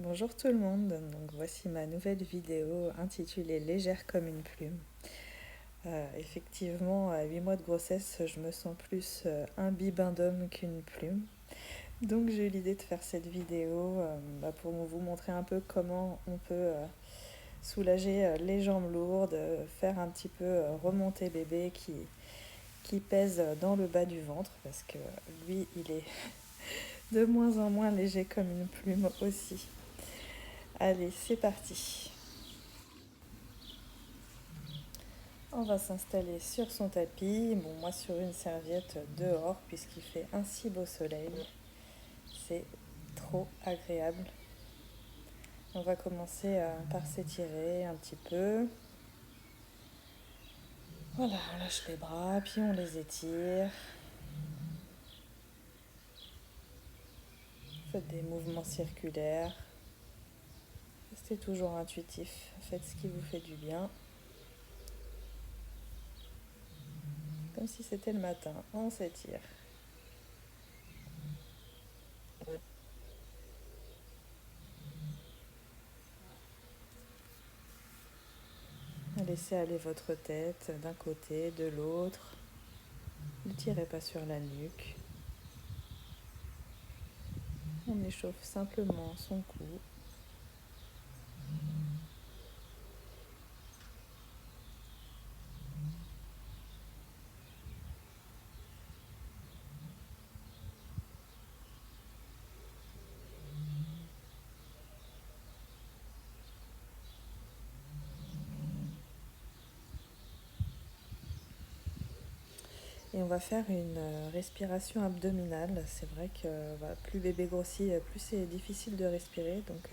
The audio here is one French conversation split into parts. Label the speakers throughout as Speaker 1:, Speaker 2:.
Speaker 1: Bonjour tout le monde, donc voici ma nouvelle vidéo intitulée Légère comme une plume. Effectivement, à 8 mois de grossesse, je me sens plus un bibendum qu'une plume. Donc j'ai eu l'idée de faire cette vidéo pour vous montrer un peu comment on peut soulager les jambes lourdes, faire un petit peu remonter bébé qui pèse dans le bas du ventre, parce que lui, il est de moins en moins léger comme une plume aussi. Allez, c'est parti. On va s'installer sur son tapis, bon moi sur une serviette dehors puisqu'il fait un si beau soleil. C'est trop agréable. On va commencer par s'étirer un petit peu. Voilà, on lâche les bras, puis on les étire. Faites des mouvements circulaires. Restez toujours intuitif. Faites ce qui vous fait du bien. Comme si c'était le matin. On s'étire. Laissez aller votre tête d'un côté, de l'autre. Ne tirez pas sur la nuque. On échauffe simplement son cou. Et on va faire une respiration abdominale. C'est vrai que plus bébé grossit, plus c'est difficile de respirer. Donc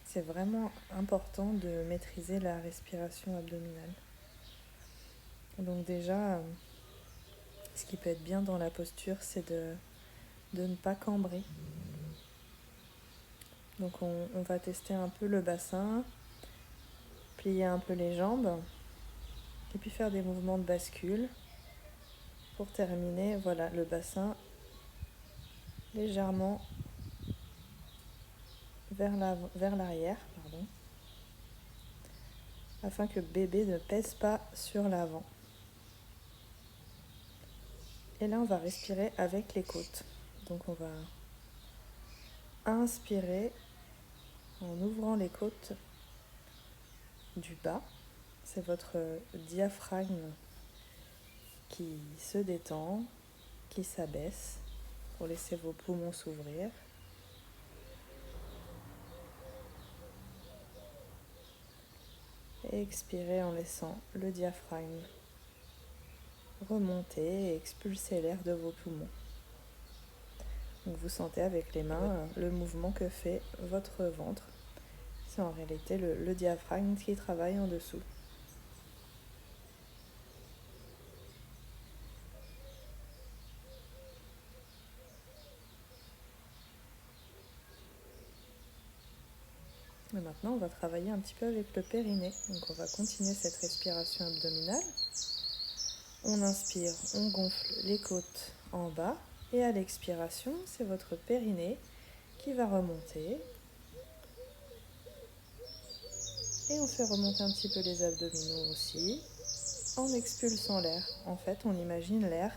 Speaker 1: c'est vraiment important de maîtriser la respiration abdominale. Donc déjà, ce qui peut être bien dans la posture, c'est de ne pas cambrer. Donc on va tester un peu le bassin, plier un peu les jambes, et puis faire des mouvements de bascule. Pour terminer, voilà, le bassin légèrement vers l'arrière, afin que bébé ne pèse pas sur l'avant. Et là, on va respirer avec les côtes. Donc on va inspirer en ouvrant les côtes du bas. C'est votre diaphragme qui se détend, qui s'abaisse pour laisser vos poumons s'ouvrir. Et expirez en laissant le diaphragme remonter et expulser l'air de vos poumons. Donc vous sentez avec les mains le mouvement que fait votre ventre. C'est en réalité le diaphragme qui travaille en dessous. Et maintenant, on va travailler un petit peu avec le périnée. Donc on va continuer cette respiration abdominale. On inspire, on gonfle les côtes en bas. Et à l'expiration, c'est votre périnée qui va remonter. Et on fait remonter un petit peu les abdominaux aussi, en expulsant l'air. En fait, on imagine l'air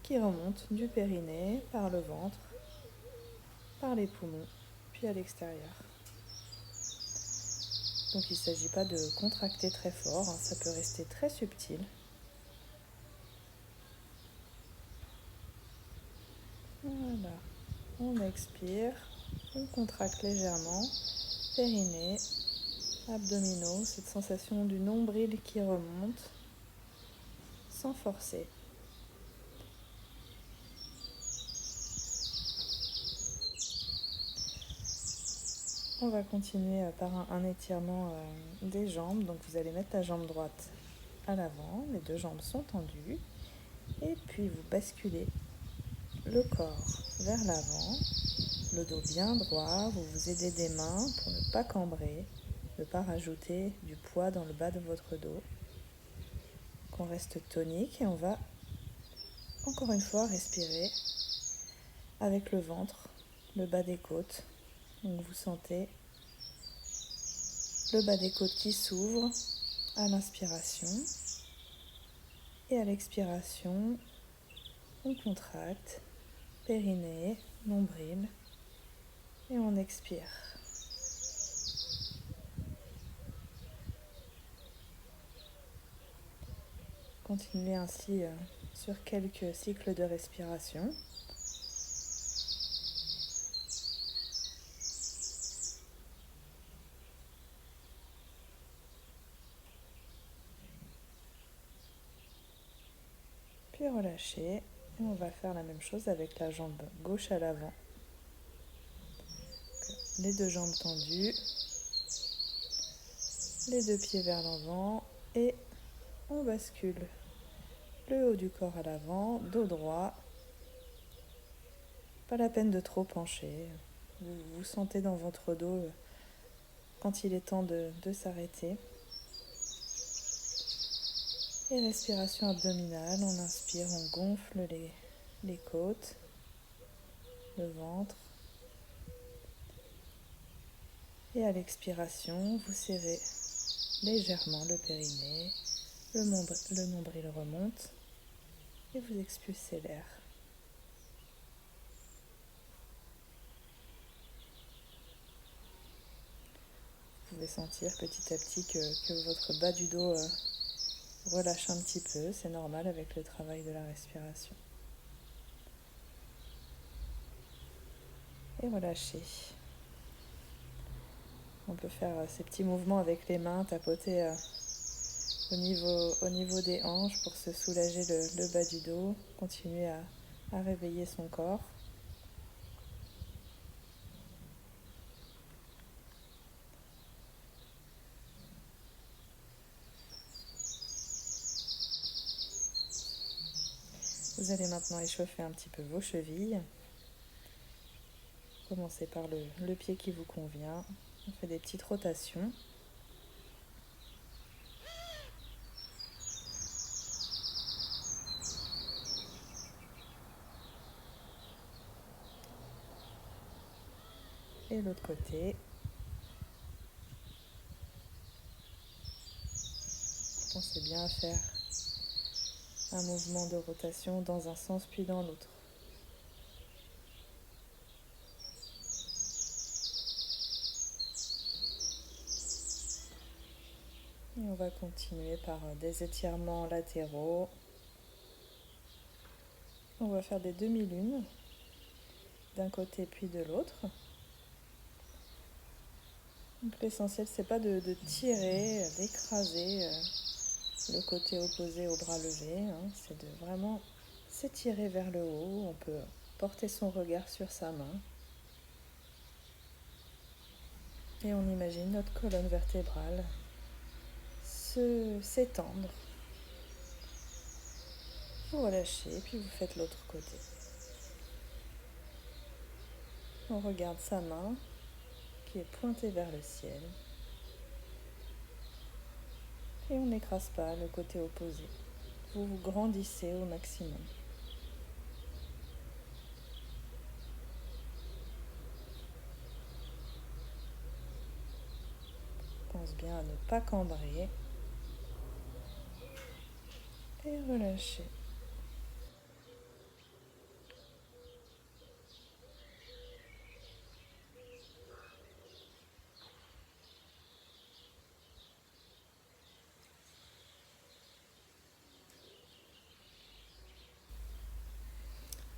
Speaker 1: qui remonte du périnée par le ventre, par les poumons, puis à l'extérieur. Donc il ne s'agit pas de contracter très fort, ça peut rester très subtil. Voilà, on expire, on contracte légèrement, périnée, abdominaux, cette sensation du nombril qui remonte, sans forcer. On va continuer par un étirement des jambes. Donc vous allez mettre la jambe droite à l'avant, les deux jambes sont tendues. Et puis vous basculez le corps vers l'avant, le dos bien droit. Vous vous aidez des mains pour ne pas cambrer, ne pas rajouter du poids dans le bas de votre dos. Qu'on reste tonique et on va encore une fois respirer avec le ventre, le bas des côtes. Donc vous sentez le bas des côtes qui s'ouvre à l'inspiration. Et à l'expiration, on contracte périnée, nombril. Et on expire. Continuez ainsi sur quelques cycles de respiration. Puis relâchez. Et on va faire la même chose avec la jambe gauche à l'avant. Les deux jambes tendues. Les deux pieds vers l'avant. Et on bascule. Le haut du corps à l'avant, dos droit. Pas la peine de trop pencher. Vous vous sentez dans votre dos quand il est temps de s'arrêter. Et respiration abdominale, on inspire, on gonfle les côtes, le ventre. Et à l'expiration, vous serrez légèrement le périnée, le nombril remonte et vous expulsez l'air. Vous pouvez sentir petit à petit que votre bas du dos relâche un petit peu, c'est normal avec le travail de la respiration. Et relâchez. On peut faire ces petits mouvements avec les mains, tapoter au niveau des hanches pour se soulager le bas du dos, continuer à réveiller son corps. Vous allez maintenant échauffer un petit peu vos chevilles. Commencez par le pied qui vous convient. On fait des petites rotations. Et l'autre côté. Pensez bien à faire un mouvement de rotation dans un sens puis dans l'autre. Et on va continuer par des étirements latéraux. On va faire des demi-lunes d'un côté puis de l'autre. Donc l'essentiel, c'est pas de tirer, d'écraser le côté opposé au bras levé. C'est de vraiment s'étirer vers le haut. On peut porter son regard sur sa main. Et on imagine notre colonne vertébrale s'étendre. Vous relâchez, puis vous faites l'autre côté. On regarde sa main qui est pointée vers le ciel. Et on n'écrase pas le côté opposé. Vous vous grandissez au maximum. Pense bien à ne pas cambrer. Et relâchez.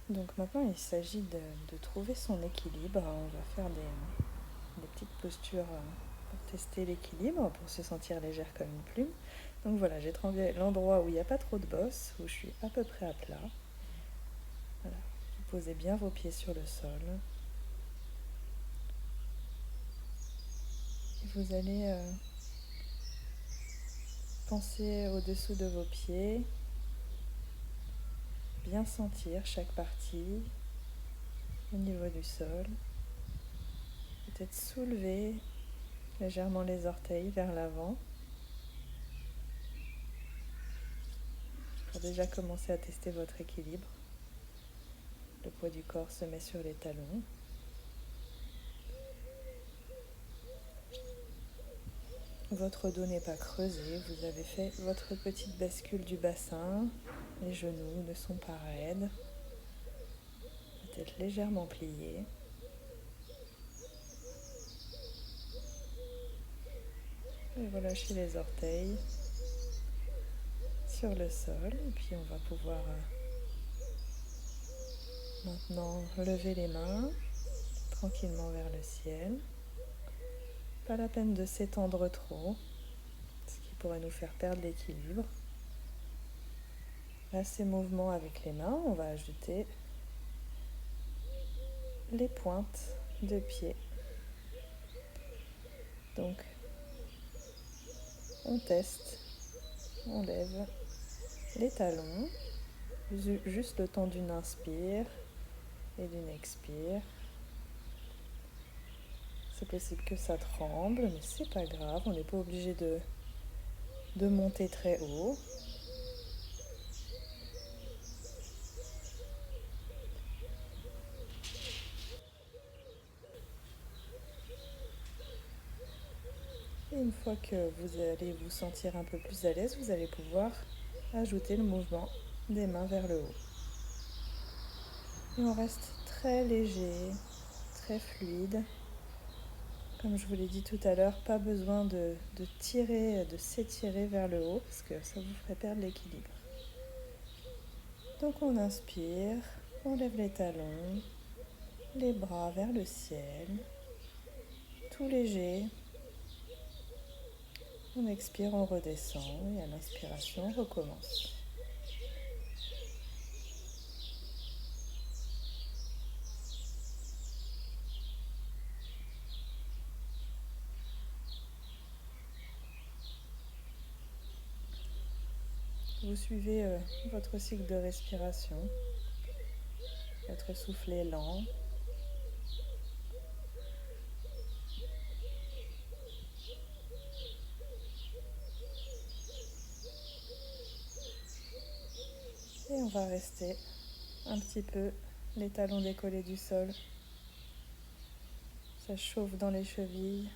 Speaker 1: Donc maintenant, il s'agit de trouver son équilibre. On va faire des petites postures pour tester l'équilibre, pour se sentir légère comme une plume. Donc voilà, j'ai trouvé l'endroit où il n'y a pas trop de bosse, où je suis à peu près à plat. Voilà. Vous posez bien vos pieds sur le sol. Et vous allez penser au-dessous de vos pieds, bien sentir chaque partie au niveau du sol. Peut-être soulever légèrement les orteils vers l'avant pour déjà commencer à tester votre équilibre. Le poids du corps se met sur les talons. Votre dos n'est pas creusé, vous avez fait votre petite bascule du bassin, les genoux ne sont pas raides, la tête légèrement pliée. Et relâchez les orteils sur le sol et puis on va pouvoir maintenant lever les mains tranquillement vers le ciel. Pas la peine de s'étendre trop, ce qui pourrait nous faire perdre l'équilibre. À ces mouvements avec les mains, on va ajouter les pointes de pied. Donc, on teste, on lève les talons, juste le temps d'une inspire et d'une expire. C'est possible que ça tremble, mais c'est pas grave, on n'est pas obligé de monter très haut. Et une fois que vous allez vous sentir un peu plus à l'aise, vous allez pouvoir ajouter le mouvement des mains vers le haut. Et on reste très léger, très fluide. Comme je vous l'ai dit tout à l'heure, pas besoin de tirer, de s'étirer vers le haut parce que ça vous ferait perdre l'équilibre. Donc on inspire, on lève les talons, les bras vers le ciel, tout léger. On expire, on redescend et à l'inspiration, on recommence. Vous suivez votre cycle de respiration, votre souffle est lent. Et on va rester un petit peu les talons décollés du sol. Ça chauffe dans les chevilles.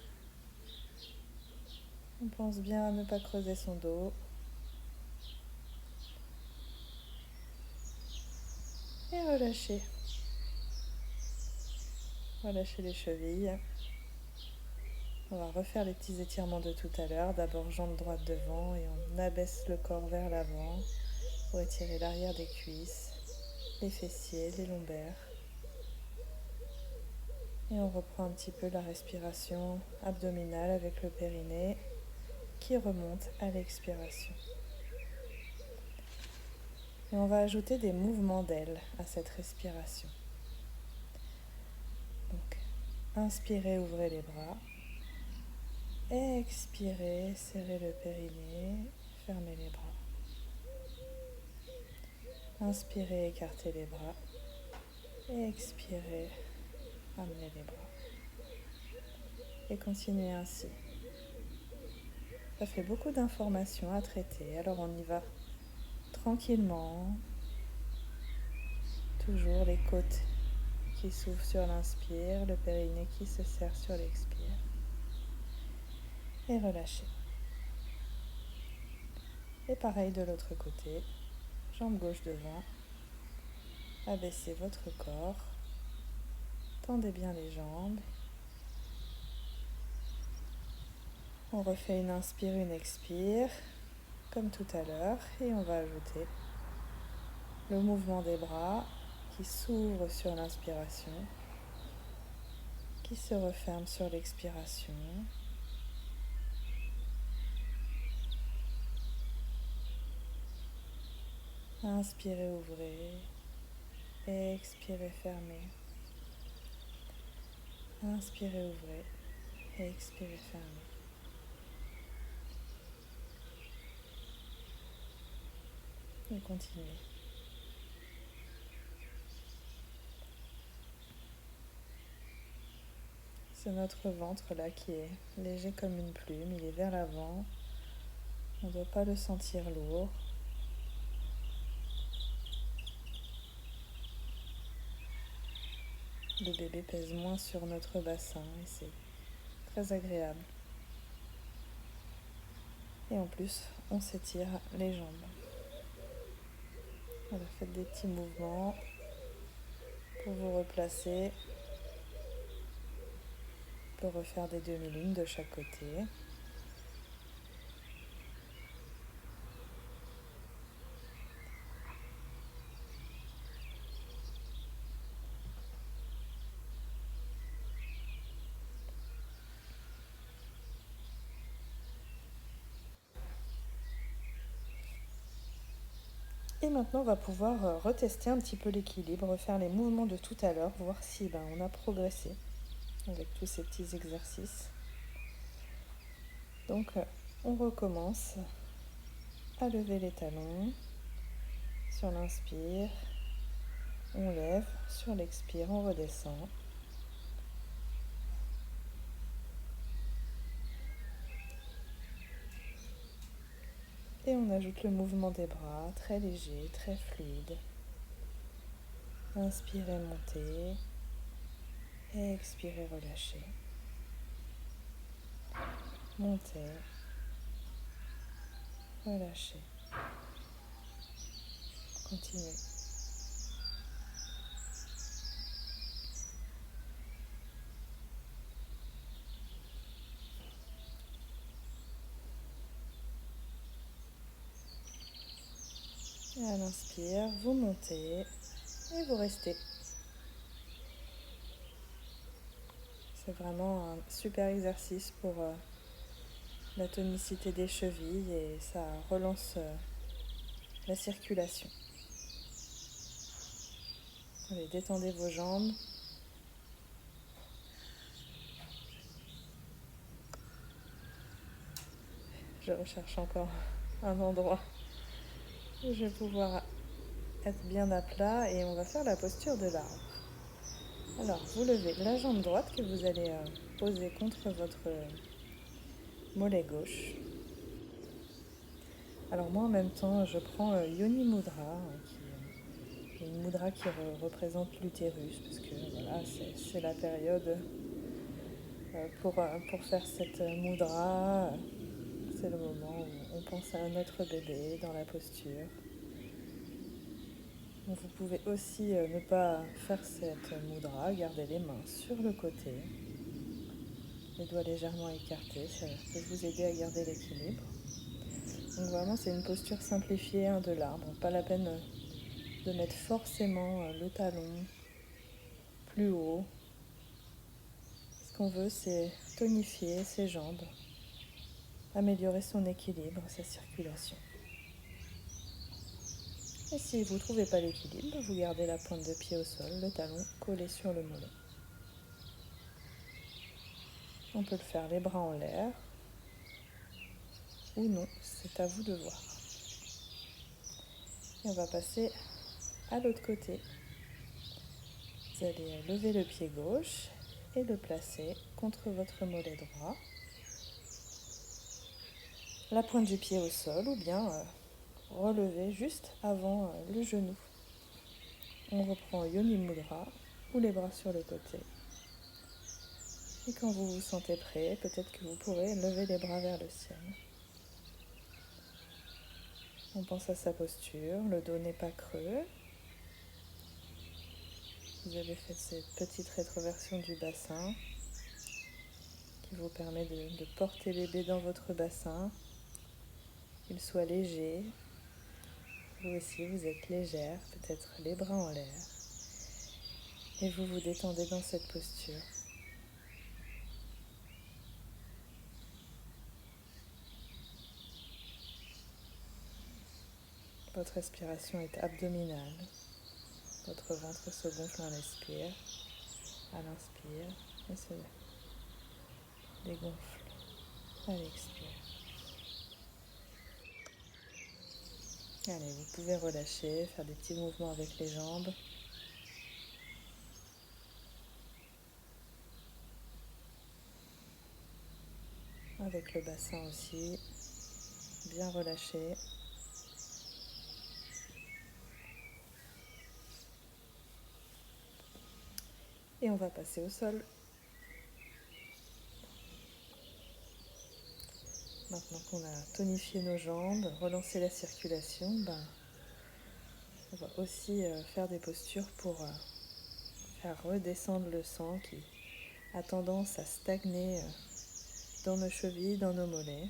Speaker 1: On pense bien à ne pas creuser son dos. Et relâchez. Relâchez les chevilles. On va refaire les petits étirements de tout à l'heure. D'abord jambe droite devant et on abaisse le corps vers l'avant pour étirer l'arrière des cuisses, les fessiers, les lombaires. Et on reprend un petit peu la respiration abdominale avec le périnée qui remonte à l'expiration. Et on va ajouter des mouvements d'ailes à cette respiration. Donc, inspirez, ouvrez les bras. Expirez, serrez le périnée, fermez les bras. Inspirez, écartez les bras. Expirez, ramenez les bras. Et continuez ainsi. Ça fait beaucoup d'informations à traiter, alors on y va tranquillement. Toujours les côtes qui s'ouvrent sur l'inspire, le périnée qui se serre sur l'expire. Et relâchez. Et pareil de l'autre côté, jambe gauche devant, abaissez votre corps, tendez bien les jambes. On refait une inspire, une expire, comme tout à l'heure, et on va ajouter le mouvement des bras qui s'ouvre sur l'inspiration, qui se referme sur l'expiration. Inspirez, ouvrez. Expirez, fermez. Inspirez, ouvrez. Expirez, fermez. Et continuez. C'est notre ventre là qui est léger comme une plume, il est vers l'avant. On ne doit pas le sentir lourd. Le bébé pèse moins sur notre bassin et c'est très agréable. Et en plus, on s'étire les jambes. Voilà, faites des petits mouvements pour vous replacer. On peut refaire des demi-lunes de chaque côté. Et maintenant, on va pouvoir retester un petit peu l'équilibre, refaire les mouvements de tout à l'heure, voir si on a progressé avec tous ces petits exercices. Donc, on recommence à lever les talons. Sur l'inspire, on lève. Sur l'expire, on redescend. Et on ajoute le mouvement des bras, très léger, très fluide. Inspirez, montez. Expirez, relâchez. Montez. Relâchez. Continuez. Et à l'inspire, vous montez et vous restez. C'est vraiment un super exercice pour la tonicité des chevilles et ça relance la circulation. Allez, détendez vos jambes. Je recherche encore un endroit où je vais pouvoir être bien à plat et on va faire la posture de l'arbre. Alors, vous levez la jambe droite que vous allez poser contre votre mollet gauche. Alors moi, en même temps, je prends Yoni Mudra, qui est une mudra qui représente l'utérus, parce que voilà, c'est la période pour faire cette mudra. C'est le moment où on pense à notre bébé dans la posture. Donc vous pouvez aussi ne pas faire cette mudra, garder les mains sur le côté, les doigts légèrement écartés, ça peut vous aider à garder l'équilibre. Donc vraiment c'est une posture simplifiée de l'arbre, pas la peine de mettre forcément le talon plus haut. Ce qu'on veut c'est tonifier ses jambes, améliorer son équilibre, sa circulation. Et si vous ne trouvez pas l'équilibre, vous gardez la pointe de pied au sol, le talon collé sur le mollet. On peut le faire les bras en l'air ou non, c'est à vous de voir. Et on va passer à l'autre côté. Vous allez lever le pied gauche et le placer contre votre mollet droit. La pointe du pied au sol ou bien relever juste avant le genou. On reprend Yoni Mudra ou les bras sur le côté. Et quand vous vous sentez prêt, peut-être que vous pourrez lever les bras vers le ciel. On pense à sa posture, le dos n'est pas creux. Vous avez fait cette petite rétroversion du bassin qui vous permet de porter bébé dans votre bassin, qu'il soit léger. Vous aussi, vous êtes légère, peut-être les bras en l'air. Et vous vous détendez dans cette posture. Votre respiration est abdominale. Votre ventre se gonfle à l'inspire, et se dégonfle à l'expire. Allez, vous pouvez relâcher, faire des petits mouvements avec les jambes. Avec le bassin aussi, bien relâché. Et on va passer au sol. Maintenant qu'on a tonifié nos jambes, relancé la circulation, on va aussi faire des postures pour faire redescendre le sang qui a tendance à stagner dans nos chevilles, dans nos mollets.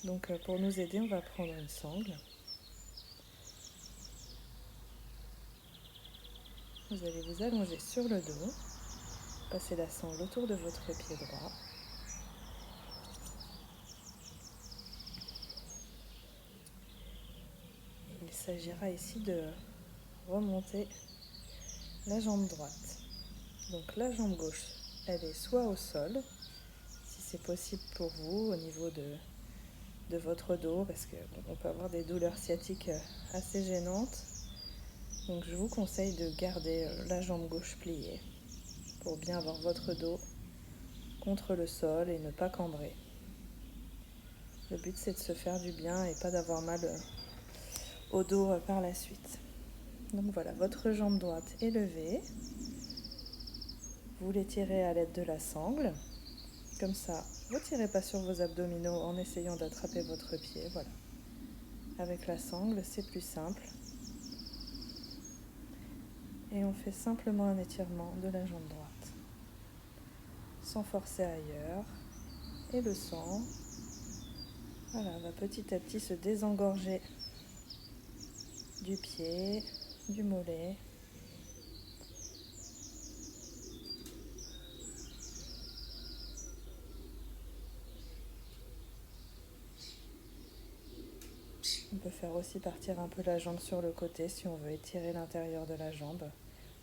Speaker 1: Donc pour nous aider, on va prendre une sangle. Vous allez vous allonger sur le dos, passer la sangle autour de votre pied droit. Il s'agira ici de remonter la jambe droite. Donc la jambe gauche, elle est soit au sol, si c'est possible pour vous, au niveau de votre dos, parce qu'on peut avoir des douleurs sciatiques assez gênantes. Donc je vous conseille de garder la jambe gauche pliée pour bien avoir votre dos contre le sol et ne pas cambrer. Le but c'est de se faire du bien et pas d'avoir mal au dos par la suite. Donc voilà, votre jambe droite est levée. Vous l'étirez à l'aide de la sangle. Comme ça, vous ne tirez pas sur vos abdominaux en essayant d'attraper votre pied. Voilà. Avec la sangle, c'est plus simple. Et on fait simplement un étirement de la jambe droite. Sans forcer ailleurs. Et le sang, voilà, va petit à petit se désengorger du pied, du mollet. On peut faire aussi partir un peu la jambe sur le côté si on veut étirer l'intérieur de la jambe.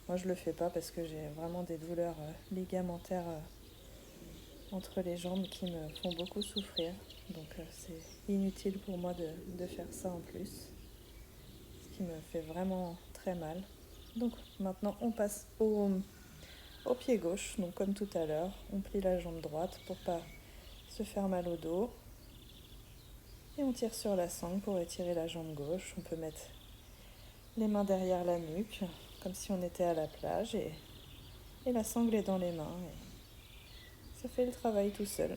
Speaker 1: Moi je le fais pas parce que j'ai vraiment des douleurs ligamentaires entre les jambes qui me font beaucoup souffrir. Donc c'est inutile pour moi de faire ça en plus. Ce qui me fait vraiment très mal. Donc maintenant on passe au pied gauche. Donc comme tout à l'heure, on plie la jambe droite pour pas se faire mal au dos. Et on tire sur la sangle pour étirer la jambe gauche. On peut mettre les mains derrière la nuque, comme si on était à la plage. Et la sangle est dans les mains. Et ça fait le travail tout seul.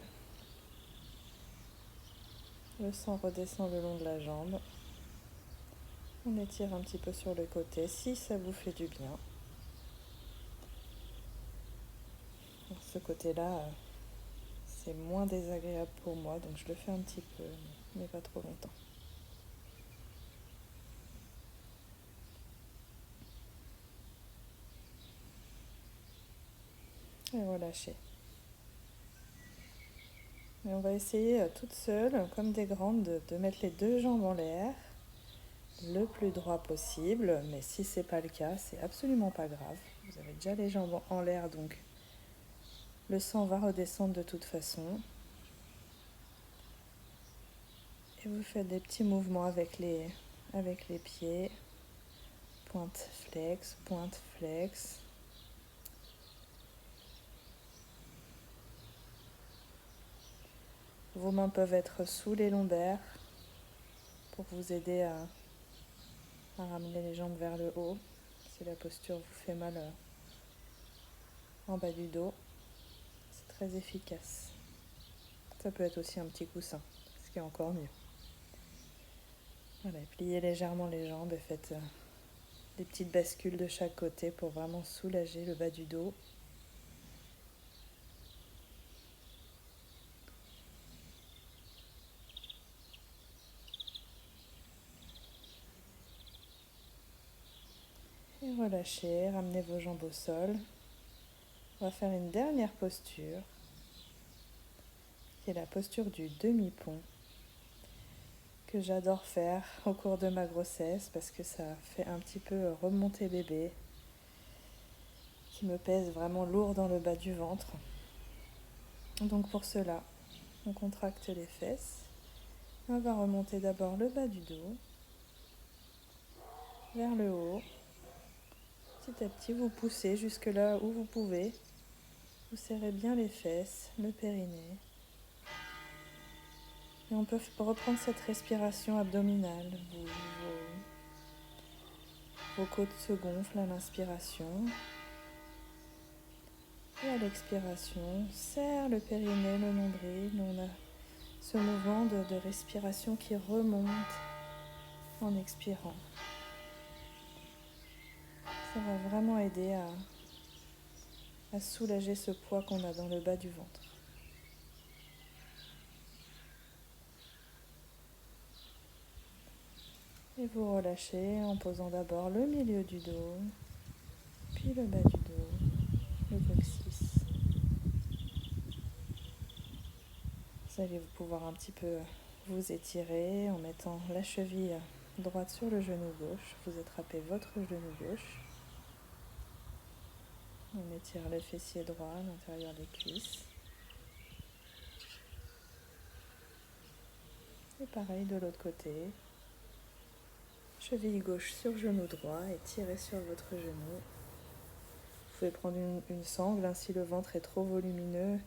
Speaker 1: Le sang redescend le long de la jambe. On étire un petit peu sur le côté si ça vous fait du bien. Alors, ce côté-là, c'est moins désagréable pour moi, donc je le fais un petit peu, mais pas trop longtemps. Et relâchez. Et on va essayer toute seule, comme des grandes, de mettre les deux jambes en l'air, le plus droit possible. Mais si c'est pas le cas, c'est absolument pas grave. Vous avez déjà les jambes en l'air, donc le sang va redescendre de toute façon. Et vous faites des petits mouvements avec les pieds. Pointe flex, pointe flex. Vos mains peuvent être sous les lombaires pour vous aider à ramener les jambes vers le haut. Si la posture vous fait mal en bas du dos, c'est très efficace. Ça peut être aussi un petit coussin, ce qui est encore mieux. Voilà, pliez légèrement les jambes et faites des petites bascules de chaque côté pour vraiment soulager le bas du dos. Et relâchez, ramenez vos jambes au sol. On va faire une dernière posture, qui est la posture du demi-pont, que j'adore faire au cours de ma grossesse parce que ça fait un petit peu remonter bébé, qui me pèse vraiment lourd dans le bas du ventre. Donc pour cela, on contracte les fesses. On va remonter d'abord le bas du dos, vers le haut. Petit à petit, vous poussez jusque là où vous pouvez. Vous serrez bien les fesses, le périnée. Et on peut reprendre cette respiration abdominale. Vos côtes se gonflent à l'inspiration. Et à l'expiration, serre le périnée, le nombril. On a ce mouvement de respiration qui remonte en expirant. Ça va vraiment aider à soulager ce poids qu'on a dans le bas du ventre. Et vous relâchez en posant d'abord le milieu du dos, puis le bas du dos, le coccyx. Vous allez pouvoir un petit peu vous étirer en mettant la cheville droite sur le genou gauche. Vous attrapez votre genou gauche. On étire le fessier droit à l'intérieur des cuisses. Et pareil de l'autre côté. Cheville gauche sur genou droit et tirez sur votre genou. Vous pouvez prendre une sangle si le ventre est trop volumineux.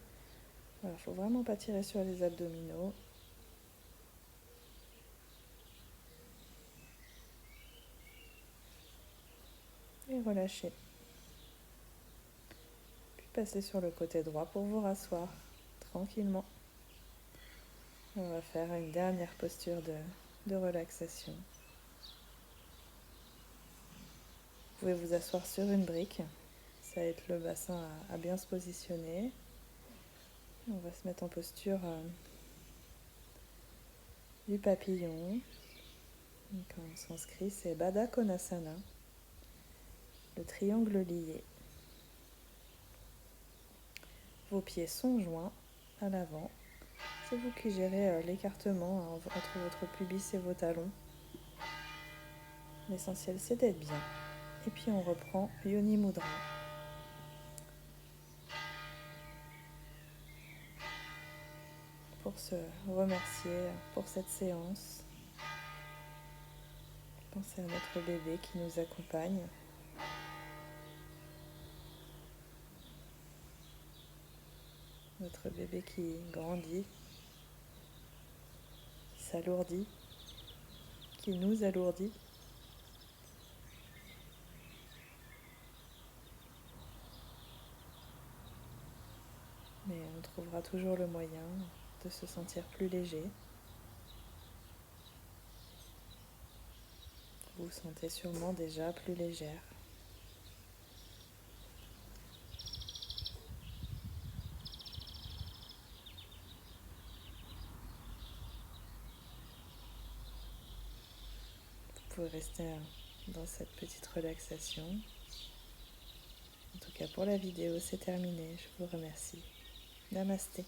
Speaker 1: Il ne faut vraiment pas tirer sur les abdominaux. Et relâchez. Puis passez sur le côté droit pour vous rasseoir tranquillement. On va faire une dernière posture de relaxation. Vous pouvez vous asseoir sur une brique. Ça aide le bassin à bien se positionner. On va se mettre en posture du papillon. Donc en sanskrit, c'est Baddha Konasana, le triangle lié. Vos pieds sont joints à l'avant. C'est vous qui gérez l'écartement entre votre pubis et vos talons. L'essentiel, c'est d'être bien. Et puis on reprend Yoni Mudra. Pour se remercier pour cette séance. Pensez à notre bébé qui nous accompagne. Notre bébé qui grandit, qui s'alourdit, qui nous alourdit. Mais on trouvera toujours le moyen de se sentir plus léger. Vous vous sentez sûrement déjà plus légère. Vous pouvez rester dans cette petite relaxation. En tout cas pour la vidéo, c'est terminé. Je vous remercie. Namasté.